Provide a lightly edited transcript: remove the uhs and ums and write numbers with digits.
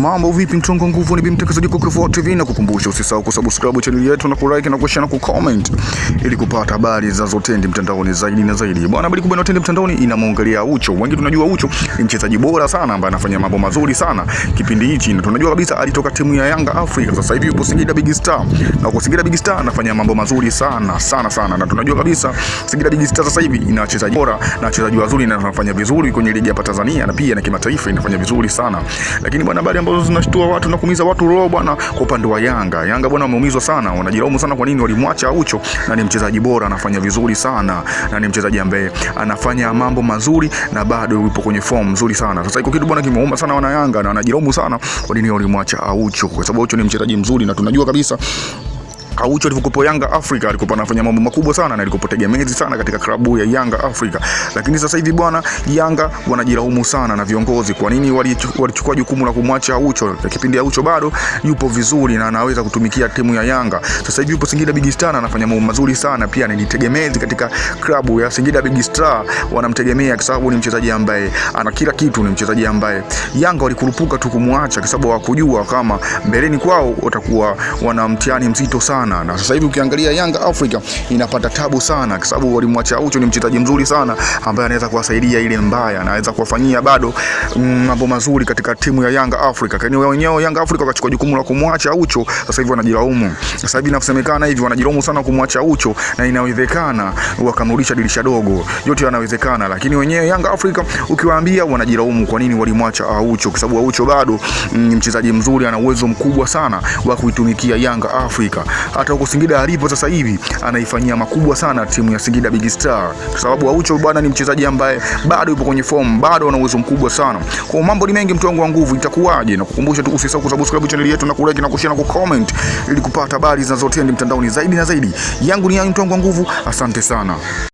Mambo vipi mtongo nguvu, ni mtakazaji kwa Kifua TV, na kukumbusha usisahau kusubscribe channel yetu na kulike na kushare na kucomment ili kupata habari zinazotendi mtandaoni zaidi na zaidi. Bwana, habari kubwa inayotendi mtandaoni inamwongelea Aucho. Wengi tunajua Aucho ni mchezaji bora sana ambaye anafanya mambo mazuri sana kipindi hichi, na tunajua kabisa alitoka timu ya Yanga Africa, sasa hivi yupo Singida Big Star, na kwa Singida Big Star anafanya mambo mazuri sana sana, na tunajua kabisa Singida Big Star sasa hivi ina wachezaji bora na wachezaji wazuri na wanafanya vizuri kwenye ligi hapa Tanzania na pia na kimataifa inafanya vizuri sana. Lakini bwana, habari ambazo zinashtua watu na kuumiza watu roho bwana, kwa upande wa Yanga bwana wameumizwa sana, wanajilaumu sana kwa nini walimwacha Aucho, na ni mchezaji bora, anafanya vizuri sana, na ni mchezaji ambaye anafanya mambo mazuri na bado yupo kwenye form nzuri sana. Sasa iko kitu bwana kimeuma sana wana Yanga, na wanajilaumu sana kwa nini walimwacha Aucho, kwa sababu Aucho ni mchezaji mzuri, na tunajua kabisa Aucho alivyokuwa Yanga Africa alikuwa anafanya mambo makubwa sana na alikuwa tegemezi sana katika klabu ya Yanga Africa. Lakini sasa hivi bwana, Yanga wanajilaumu sana na viongozi kwa nini walichukua jukumu la kumwacha Aucho kipindi Aucho bado yupo vizuri na anaweza kutumikia timu ya Yanga. Sasa hivi yupo Singida Big Star na anafanya mambo mazuri sana, pia ni tegemezi katika klabu ya Singida Big Star, wanamtegemea kwa sababu ni mchezaji ambaye ana kila kitu, ni mchezaji ambaye Yanga walikurupuka tu kumwacha kwa sababu hawakujua kama mbeleni kwao watakuwa wana mtihani mzito sana. Na sasa hivi ukiangalia Yanga Africa inapata tabu sana kwa sababu walimwacha Aucho. Ni mchezaji mzuri sana ambaye anaweza kuwasaidia ile mbaya, anaweza kuwafanyia bado mambo mazuri katika timu ya Yanga Africa. Kwani wenyewe Yanga Africa wakachukua jukumu la kumwacha Aucho, sasa hivi wanajilaumu. Sasa hivi inasemekana hivi wanajilaumu sana kumwacha Aucho, na inawezekana wakamrudisha dirisha dogo, yote yanawezekana. Lakini wenyewe Yanga Africa ukiwaambia wanajilaumu kwa nini walimwacha Aucho, kwa sababu Aucho bado ni mchezaji mzuri, ana uwezo mkubwa sana wa kuitumikia Yanga Africa. Hata huko Singida alipo sasa hivi anaifanyia makubwa sana timu ya Singida Big Star, kwa sababu Aucho bwana ni mchezaji ambaye bado yupo kwenye form, bado ana uwezo mkubwa sana. Kwa mambo ni mengi, mtu wangu wa nguvu, itakuwaje? Na kukumbusha tu usisahau kusubscribe channel yetu na kulike na kushare na kucomment ili kupata habari zinazotendi mtandaoni zaidi na zaidi. Yangu ni mtu wangu wa nguvu, asante sana.